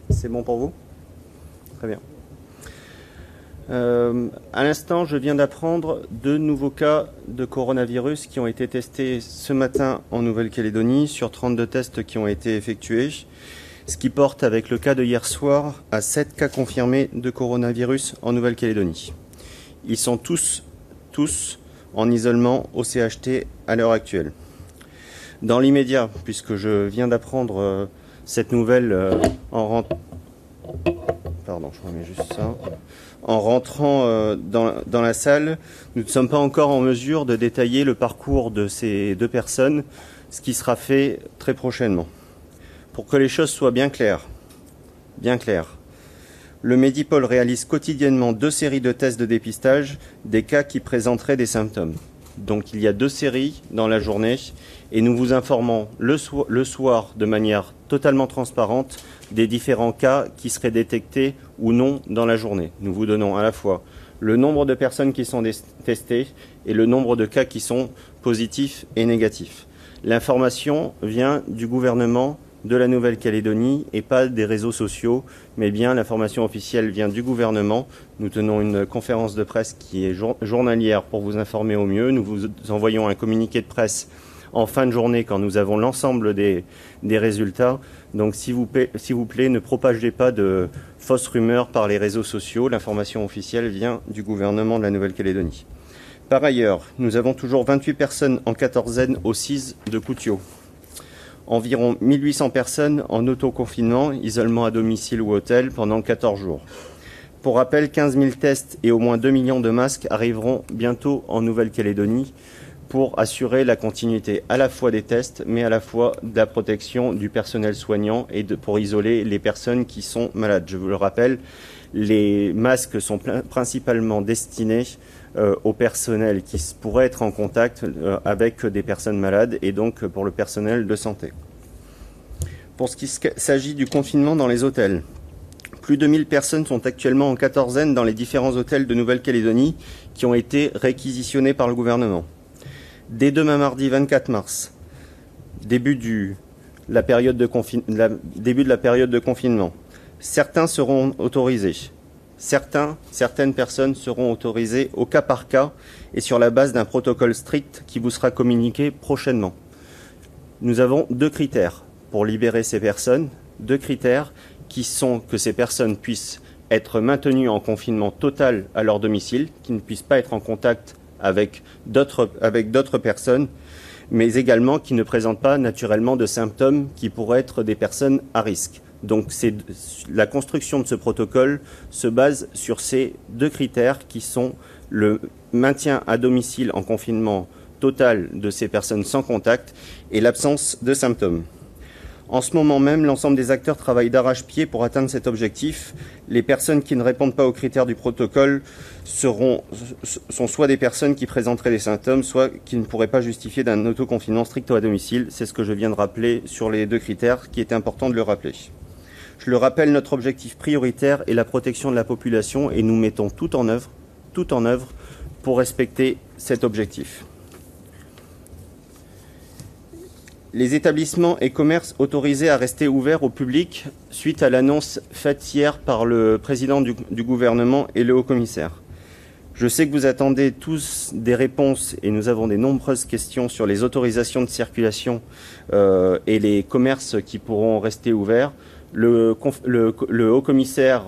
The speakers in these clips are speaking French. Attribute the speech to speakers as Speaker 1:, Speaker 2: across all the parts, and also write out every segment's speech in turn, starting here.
Speaker 1: C'est bon pour vous? Très bien. À l'instant, je viens d'apprendre 2 nouveaux cas de coronavirus qui ont été testés ce matin en Nouvelle-Calédonie sur 32 tests qui ont été effectués, ce qui porte avec le cas de hier soir à 7 cas confirmés de coronavirus en Nouvelle-Calédonie. Ils sont tous en isolement au CHT à l'heure actuelle. Dans l'immédiat, puisque je viens d'apprendre cette nouvelle en rentrant dans la salle, nous ne sommes pas encore en mesure de détailler le parcours de ces 2 personnes, ce qui sera fait très prochainement. Pour que les choses soient bien claires, le Medipol réalise quotidiennement 2 séries de tests de dépistage des cas qui présenteraient des symptômes. Donc il y a 2 séries dans la journée et nous vous informons le soir de manière totalement transparente des différents cas qui seraient détectés ou non dans la journée. Nous vous donnons à la fois le nombre de personnes qui sont testées et le nombre de cas qui sont positifs et négatifs. L'information vient du gouvernement de la Nouvelle-Calédonie et pas des réseaux sociaux, mais bien l'information officielle vient du gouvernement. Nous tenons une conférence de presse qui est journalière pour vous informer au mieux. Nous vous envoyons un communiqué de presse en fin de journée quand nous avons l'ensemble des résultats. Donc s'il vous plaît, ne propagez pas de fausses rumeurs par les réseaux sociaux. L'information officielle vient du gouvernement de la Nouvelle-Calédonie. Par ailleurs, nous avons toujours 28 personnes en quatorzaine au CIS de Koutiau. Environ 1800 personnes en autoconfinement, isolement à domicile ou hôtel pendant 14 jours. Pour rappel, 15 000 tests et au moins 2 millions de masques arriveront bientôt en Nouvelle-Calédonie pour assurer la continuité à la fois des tests, mais à la fois de la protection du personnel soignant et pour isoler les personnes qui sont malades. Je vous le rappelle, les masques sont principalement destinés au personnel qui pourrait être en contact avec des personnes malades et donc pour le personnel de santé. Pour ce qui s'agit du confinement dans les hôtels, plus de 1000 personnes sont actuellement en quatorzaine dans les différents hôtels de Nouvelle-Calédonie qui ont été réquisitionnés par le gouvernement. Dès demain mardi 24 mars, début de la période de confinement, certains seront autorisés. Certaines personnes seront autorisées au cas par cas et sur la base d'un protocole strict qui vous sera communiqué prochainement. Nous avons 2 critères pour libérer ces personnes, 2 critères qui sont que ces personnes puissent être maintenues en confinement total à leur domicile, qu'ils ne puissent pas être en contact avec d'autres personnes, mais également qui ne présentent pas naturellement de symptômes qui pourraient être des personnes à risque. Donc la construction de ce protocole se base sur ces 2 critères qui sont le maintien à domicile en confinement total de ces personnes sans contact et l'absence de symptômes. En ce moment même, l'ensemble des acteurs travaillent d'arrache-pied pour atteindre cet objectif. Les personnes qui ne répondent pas aux critères du protocole sont soit des personnes qui présenteraient des symptômes, soit qui ne pourraient pas justifier d'un autoconfinement strict à domicile. C'est ce que je viens de rappeler sur les 2 critères, qui est important de le rappeler. Je le rappelle, notre objectif prioritaire est la protection de la population et nous mettons tout en œuvre pour respecter cet objectif. Les établissements et commerces autorisés à rester ouverts au public suite à l'annonce faite hier par le président du gouvernement et le haut-commissaire. Je sais que vous attendez tous des réponses et nous avons de nombreuses questions sur les autorisations de circulation et les commerces qui pourront rester ouverts. Le haut-commissaire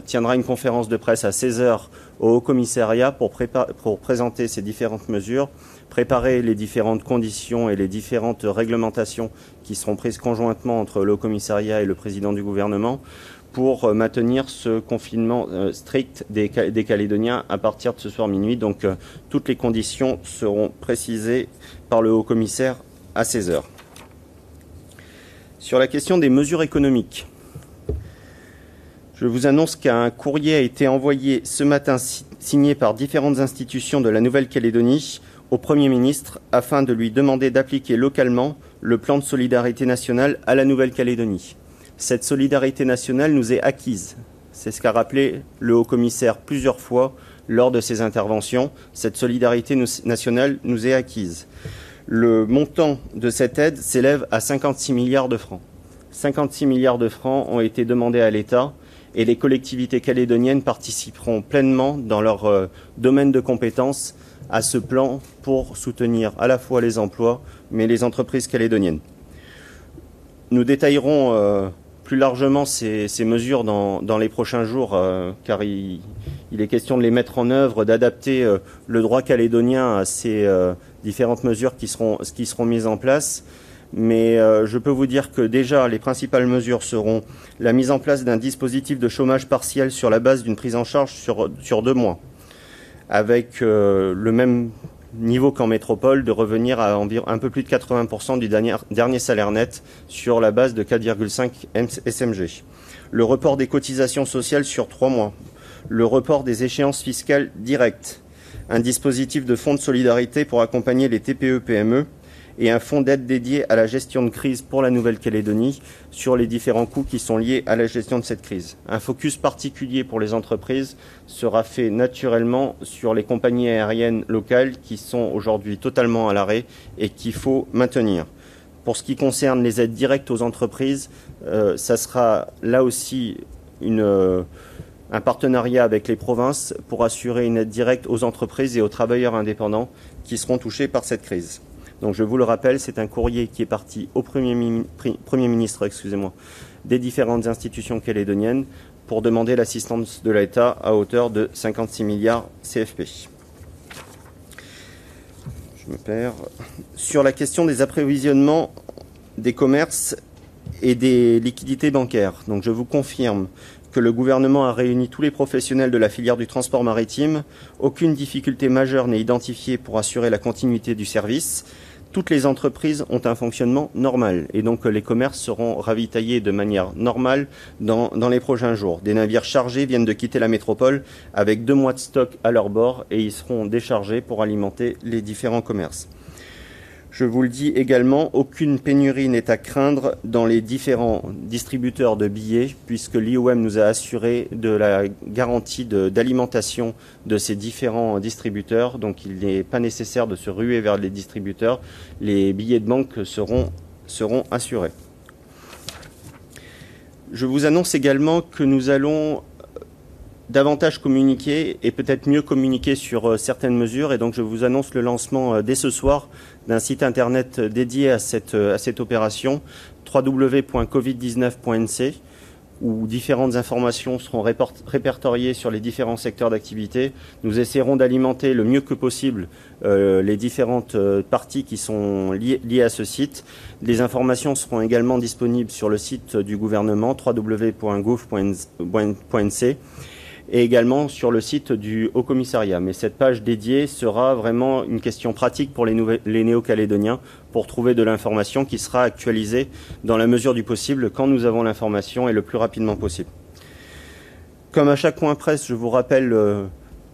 Speaker 1: tiendra une conférence de presse à 16h au haut-commissariat pour présenter ces différentes mesures, préparer les différentes conditions et les différentes réglementations qui seront prises conjointement entre le haut-commissariat et le président du gouvernement pour maintenir ce confinement strict des Calédoniens à partir de ce soir minuit. Donc toutes les conditions seront précisées par le haut-commissaire à 16h. Sur la question des mesures économiques, je vous annonce qu'un courrier a été envoyé ce matin signé par différentes institutions de la Nouvelle-Calédonie au Premier ministre afin de lui demander d'appliquer localement le plan de solidarité nationale à la Nouvelle-Calédonie. Cette solidarité nationale nous est acquise. C'est ce qu'a rappelé le haut-commissaire plusieurs fois lors de ses interventions. Cette solidarité nationale nous est acquise. Le montant de cette aide s'élève à 56 milliards de francs. 56 milliards de francs ont été demandés à l'État et les collectivités calédoniennes participeront pleinement dans leur domaine de compétences à ce plan pour soutenir à la fois les emplois mais les entreprises calédoniennes. Nous détaillerons plus largement ces mesures dans les prochains jours, car il est question de les mettre en œuvre, d'adapter le droit calédonien à ces différentes mesures qui seront mises en place. Mais je peux vous dire que déjà, les principales mesures seront la mise en place d'un dispositif de chômage partiel sur la base d'une prise en charge sur 2 mois, avec le même niveau qu'en métropole, de revenir à environ un peu plus de 80% du dernier salaire net sur la base de 4,5 SMG. Le report des cotisations sociales sur 3 mois. Le report des échéances fiscales directes. Un dispositif de fonds de solidarité pour accompagner les TPE-PME et un fonds d'aide dédié à la gestion de crise pour la Nouvelle-Calédonie sur les différents coûts qui sont liés à la gestion de cette crise. Un focus particulier pour les entreprises sera fait naturellement sur les compagnies aériennes locales qui sont aujourd'hui totalement à l'arrêt et qu'il faut maintenir. Pour ce qui concerne les aides directes aux entreprises, ça sera là aussi un partenariat avec les provinces pour assurer une aide directe aux entreprises et aux travailleurs indépendants qui seront touchés par cette crise. Donc je vous le rappelle, c'est un courrier qui est parti au Premier ministre des différentes institutions calédoniennes pour demander l'assistance de l'État à hauteur de 56 milliards CFP. Je me perds. Sur la question des approvisionnements des commerces et des liquidités bancaires, donc je vous confirme que le gouvernement a réuni tous les professionnels de la filière du transport maritime. Aucune difficulté majeure n'est identifiée pour assurer la continuité du service. Toutes les entreprises ont un fonctionnement normal et donc les commerces seront ravitaillés de manière normale dans les prochains jours. Des navires chargés viennent de quitter la métropole avec 2 mois de stock à leur bord et ils seront déchargés pour alimenter les différents commerces. Je vous le dis également, aucune pénurie n'est à craindre dans les différents distributeurs de billets puisque l'IOM nous a assuré de la garantie d'alimentation de ces différents distributeurs. Donc il n'est pas nécessaire de se ruer vers les distributeurs. Les billets de banque seront assurés. Je vous annonce également que nous allons davantage communiquer et peut-être mieux communiquer sur certaines mesures et donc je vous annonce le lancement dès ce soir d'un site internet dédié à cette opération www.covid19.nc où différentes informations seront répertoriées sur les différents secteurs d'activité. Nous essaierons d'alimenter le mieux que possible les différentes parties qui sont liées à ce site. Les informations seront également disponibles sur le site du gouvernement www.gouv.nc et également sur le site du Haut-Commissariat. Mais cette page dédiée sera vraiment une question pratique pour les néo-calédoniens pour trouver de l'information qui sera actualisée dans la mesure du possible quand nous avons l'information et le plus rapidement possible. Comme à chaque point presse, je vous rappelle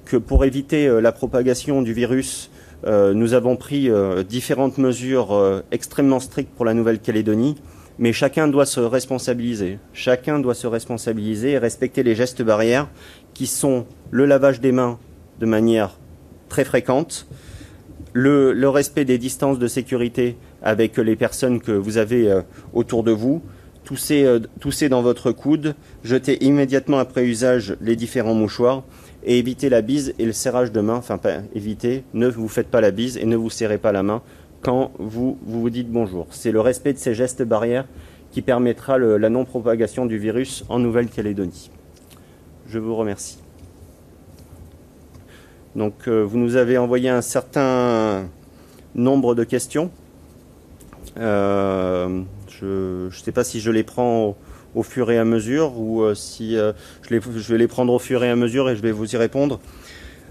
Speaker 1: que pour éviter la propagation du virus, nous avons pris différentes mesures extrêmement strictes pour la Nouvelle-Calédonie. Mais chacun doit se responsabiliser. Chacun doit se responsabiliser et respecter les gestes barrières qui sont le lavage des mains de manière très fréquente, le respect des distances de sécurité avec les personnes que vous avez autour de vous, tousser dans votre coude, jeter immédiatement après usage les différents mouchoirs et éviter la bise et le serrage de main. Enfin, pas éviter, ne vous faites pas la bise et ne vous serrez pas la main quand vous dites bonjour. C'est le respect de ces gestes barrières qui permettra la non-propagation du virus en Nouvelle-Calédonie. Je vous remercie. Donc, vous nous avez envoyé un certain nombre de questions. Je ne sais pas si je les prends au fur et à mesure ou si je vais les prendre au fur et à mesure et je vais vous y répondre.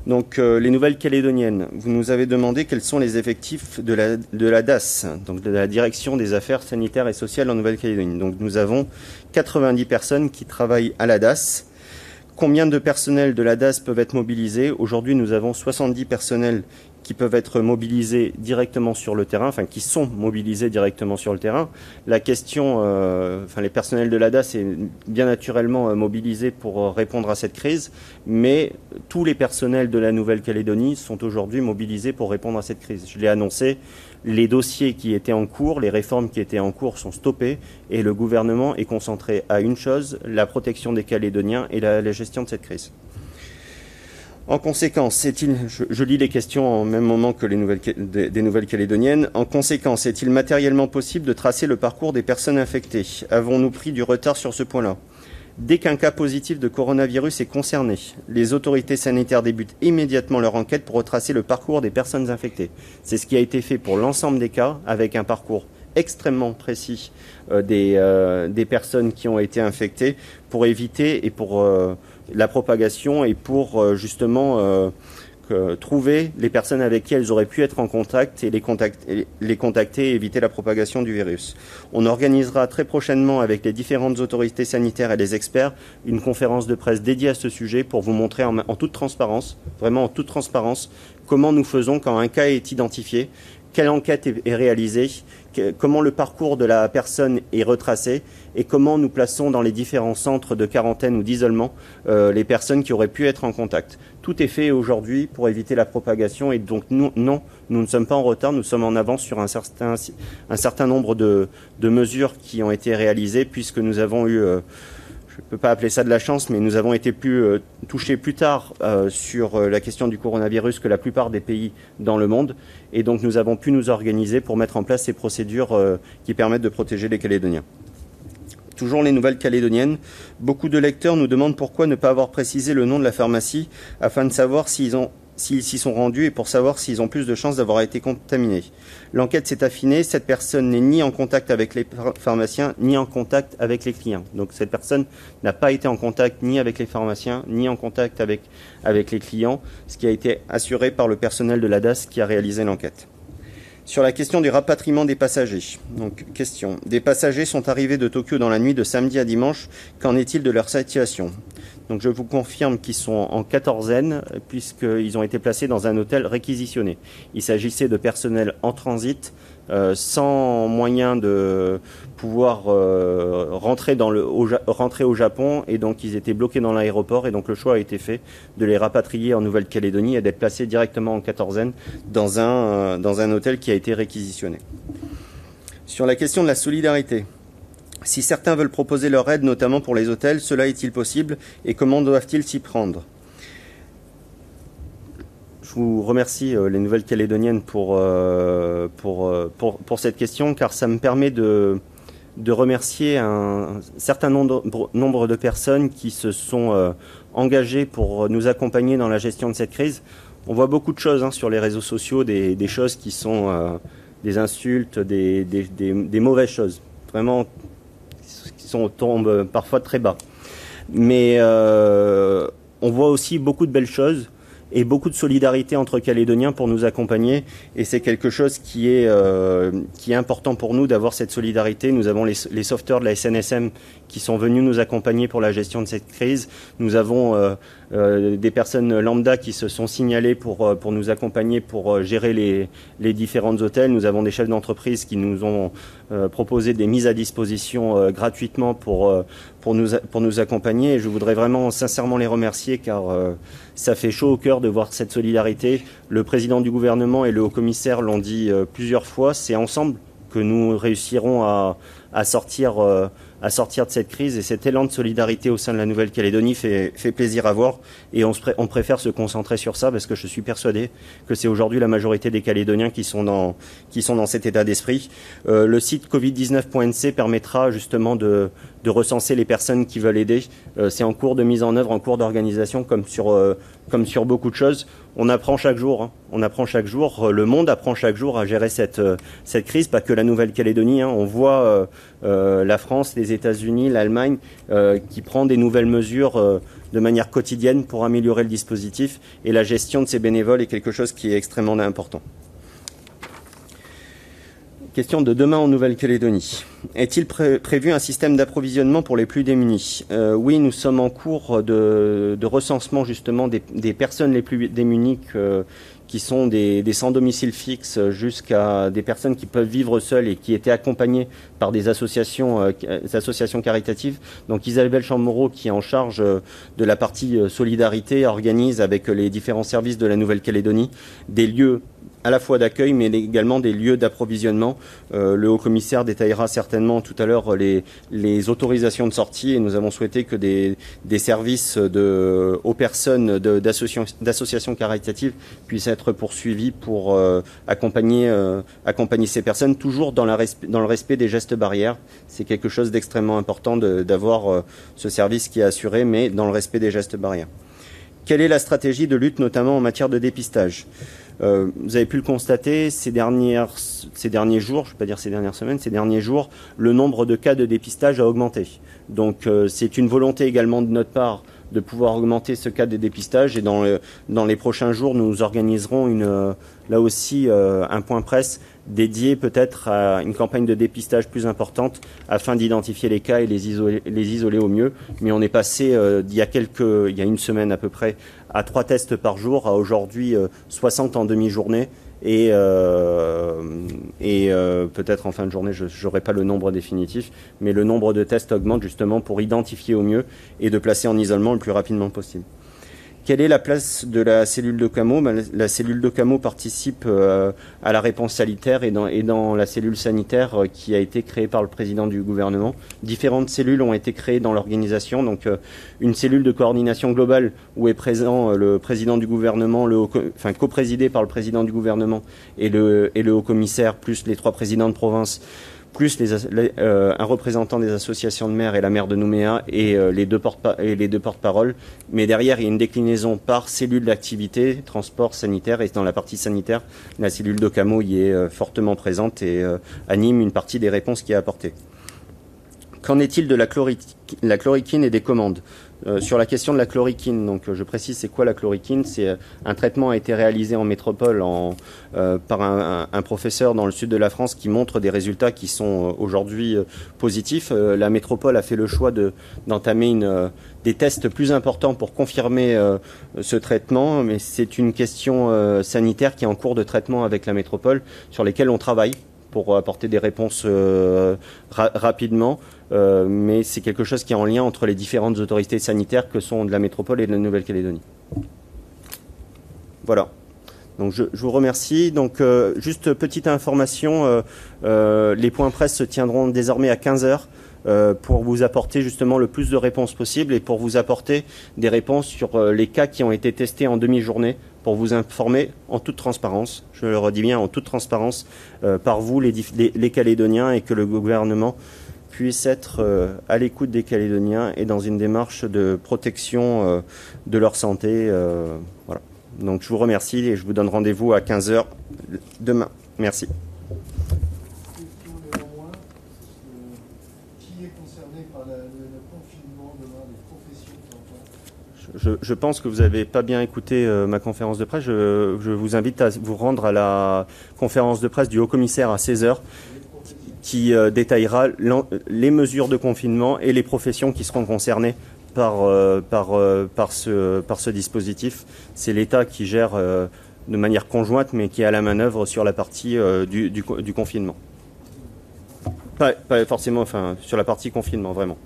Speaker 1: Donc, les Nouvelles-Calédoniennes, vous nous avez demandé quels sont les effectifs de la DAS, donc de la Direction des Affaires Sanitaires et Sociales en Nouvelle-Calédonie. Donc, nous avons 90 personnes qui travaillent à la DAS. Combien de personnels de la DAS peuvent être mobilisés? Aujourd'hui, nous avons 70 personnels qui peuvent être mobilisés directement sur le terrain, enfin qui sont mobilisés directement sur le terrain. La question, les personnels de l'ADA, c'est bien naturellement mobilisés pour répondre à cette crise, mais tous les personnels de la Nouvelle-Calédonie sont aujourd'hui mobilisés pour répondre à cette crise. Je l'ai annoncé, les dossiers qui étaient en cours, les réformes qui étaient en cours sont stoppées et le gouvernement est concentré à une chose, la protection des Calédoniens et la gestion de cette crise. En conséquence, je lis les questions en même moment que des nouvelles calédoniennes. En conséquence, est-il matériellement possible de tracer le parcours des personnes infectées? Avons-nous pris du retard sur ce point-là? Dès qu'un cas positif de coronavirus est concerné, les autorités sanitaires débutent immédiatement leur enquête pour retracer le parcours des personnes infectées. C'est ce qui a été fait pour l'ensemble des cas, avec un parcours extrêmement précis des personnes qui ont été infectées pour éviter et pour la propagation et pour justement trouver les personnes avec qui elles auraient pu être en contact et les contacter et éviter la propagation du virus. On organisera très prochainement avec les différentes autorités sanitaires et les experts une conférence de presse dédiée à ce sujet pour vous montrer en toute transparence, vraiment en toute transparence, comment nous faisons quand un cas est identifié, quelle enquête est réalisée, comment le parcours de la personne est retracé et comment nous plaçons dans les différents centres de quarantaine ou d'isolement les personnes qui auraient pu être en contact. Tout est fait aujourd'hui pour éviter la propagation et donc nous ne sommes pas en retard, nous sommes en avance sur un certain nombre de mesures qui ont été réalisées puisque nous avons eu, je ne peux pas appeler ça de la chance, mais nous avons été touchés plus tard sur la question du coronavirus que la plupart des pays dans le monde. Et donc nous avons pu nous organiser pour mettre en place ces procédures qui permettent de protéger les Calédoniens. Toujours les nouvelles calédoniennes, beaucoup de lecteurs nous demandent pourquoi ne pas avoir précisé le nom de la pharmacie afin de savoir s'ils s'y sont rendus et pour savoir s'ils ont plus de chances d'avoir été contaminés. L'enquête s'est affinée, cette personne n'est ni en contact avec les pharmaciens, ni en contact avec les clients. Donc cette personne n'a pas été en contact ni avec les pharmaciens, ni en contact avec les clients, ce qui a été assuré par le personnel de l'ADAS qui a réalisé l'enquête. Sur la question du rapatriement des passagers. Donc, question. Des passagers sont arrivés de Tokyo dans la nuit de samedi à dimanche. Qu'en est-il de leur situation? Donc, je vous confirme qu'ils sont en quatorzaine, puisqu'ils ont été placés dans un hôtel réquisitionné. Il s'agissait de personnel en transit, sans moyen de pouvoir rentrer au Japon, et donc ils étaient bloqués dans l'aéroport, et donc le choix a été fait de les rapatrier en Nouvelle-Calédonie et d'être placés directement en quatorzaine dans un hôtel qui a été réquisitionné. Sur la question de la solidarité, si certains veulent proposer leur aide, notamment pour les hôtels, cela est-il possible et comment doivent-ils s'y prendre? Je vous remercie les Nouvelles-Calédoniennes pour cette question, car ça me permet de remercier un certain nombre de personnes qui se sont engagées pour nous accompagner dans la gestion de cette crise. On voit beaucoup de choses sur les réseaux sociaux, des choses qui sont des insultes, des mauvaises choses, vraiment qui tombent parfois très bas. Mais on voit aussi beaucoup de belles choses et beaucoup de solidarité entre Calédoniens pour nous accompagner. Et c'est quelque chose qui est important pour nous d'avoir cette solidarité. Nous avons les sauveteurs de la SNSM qui sont venus nous accompagner pour la gestion de cette crise. Nous avons des personnes lambda qui se sont signalées pour nous accompagner pour gérer les différents hôtels. Nous avons des chefs d'entreprise qui nous ont proposé des mises à disposition gratuitement pour nous accompagner. Et je voudrais vraiment sincèrement les remercier car ça fait chaud au cœur de voir cette solidarité. Le président du gouvernement et le haut-commissaire l'ont dit plusieurs fois. C'est ensemble que nous réussirons à sortir de cette crise, et cet élan de solidarité au sein de la Nouvelle-Calédonie fait plaisir à voir, et on préfère se concentrer sur ça parce que je suis persuadé que c'est aujourd'hui la majorité des Calédoniens qui sont dans cet état d'esprit. Le site covid19.nc permettra justement de recenser les personnes qui veulent aider. C'est en cours de mise en œuvre, en cours d'organisation, comme sur beaucoup de choses. On apprend chaque jour, on apprend chaque jour, le monde apprend chaque jour à gérer cette crise, pas que la Nouvelle-Calédonie. On voit la France, les États-Unis, l'Allemagne qui prend des nouvelles mesures de manière quotidienne pour améliorer le dispositif, et la gestion de ces bénévoles est quelque chose qui est extrêmement important. Question de demain en Nouvelle-Calédonie. Est-il prévu un système d'approvisionnement pour les plus démunis? Oui, nous sommes en cours de recensement justement des personnes les plus démunies qui sont des sans domicile fixe jusqu'à des personnes qui peuvent vivre seules et qui étaient accompagnées par des associations caritatives. Donc Isabelle Chamorro, qui est en charge de la partie solidarité, organise avec les différents services de la Nouvelle-Calédonie des lieux à la fois d'accueil, mais également des lieux d'approvisionnement. Le haut-commissaire détaillera certainement tout à l'heure les autorisations de sortie, et nous avons souhaité que des services aux personnes d'associations caritatives puissent être poursuivis pour accompagner ces personnes, toujours dans le respect des gestes barrières. C'est quelque chose d'extrêmement important d'avoir ce service qui est assuré, mais dans le respect des gestes barrières. Quelle est la stratégie de lutte, notamment en matière de dépistage ? Vous avez pu le constater, ces derniers jours, je ne vais pas dire ces dernières semaines, ces derniers jours, le nombre de cas de dépistage a augmenté. Donc c'est une volonté également de notre part de pouvoir augmenter ce cas de dépistage, et dans les prochains jours, nous organiserons là aussi un point presse dédié peut-être à une campagne de dépistage plus importante afin d'identifier les cas et les isoler au mieux. Mais on est passé il y a une semaine à peu près à 3 tests par jour à aujourd'hui 60 en demi-journée. Et peut-être en fin de journée, je n'aurai pas le nombre définitif, mais le nombre de tests augmente justement pour identifier au mieux et de placer en isolement le plus rapidement possible. Quelle est la place de la cellule d'Ocamo ? La cellule d'Ocamo participe à la réponse sanitaire et dans la cellule sanitaire qui a été créée par le président du gouvernement. Différentes cellules ont été créées dans l'organisation. Donc une cellule de coordination globale où est présent le président du gouvernement, coprésidé par le président du gouvernement et le haut-commissaire, plus les 3 présidents de province, plus un représentant des associations de maires et la maire de Nouméa et les deux porte-paroles. Mais derrière, il y a une déclinaison par cellule d'activité, transport, sanitaire. Et dans la partie sanitaire, la cellule d'Ocamo y est fortement présente et anime une partie des réponses qui est apportée. Qu'en est-il de la chloroquine et des commandes ? Sur la question de la chloroquine, donc je précise c'est quoi la chloroquine. C'est un traitement a été réalisé en métropole par un professeur dans le sud de la France qui montre des résultats qui sont aujourd'hui positifs. La métropole a fait le choix d'entamer des tests plus importants pour confirmer ce traitement, mais c'est une question sanitaire qui est en cours de traitement avec la métropole, sur lesquelles on travaille pour apporter des réponses rapidement. Mais c'est quelque chose qui est en lien entre les différentes autorités sanitaires que sont de la métropole et de la Nouvelle-Calédonie. Voilà. Donc je vous remercie. Donc juste petite information, les points presse se tiendront désormais à 15 heures pour vous apporter justement le plus de réponses possible et pour vous apporter des réponses sur les cas qui ont été testés en demi-journée, pour vous informer en toute transparence, je le redis bien, en toute transparence, par vous les Calédoniens, et que le gouvernement puisse être à l'écoute des Calédoniens et dans une démarche de protection de leur santé. Voilà. Donc je vous remercie et je vous donne rendez-vous à 15 h demain. Merci.
Speaker 2: Qui est concerné par le confinement demain, les professions qui entendent ?
Speaker 1: Je pense que vous n'avez pas bien écouté ma conférence de presse. Je vous invite à vous rendre à la conférence de presse du haut-commissaire à 16 h qui détaillera les mesures de confinement et les professions qui seront concernées par ce dispositif. C'est l'État qui gère de manière conjointe, mais qui est à la manœuvre sur la partie du confinement. Pas forcément, enfin, sur la partie confinement, vraiment.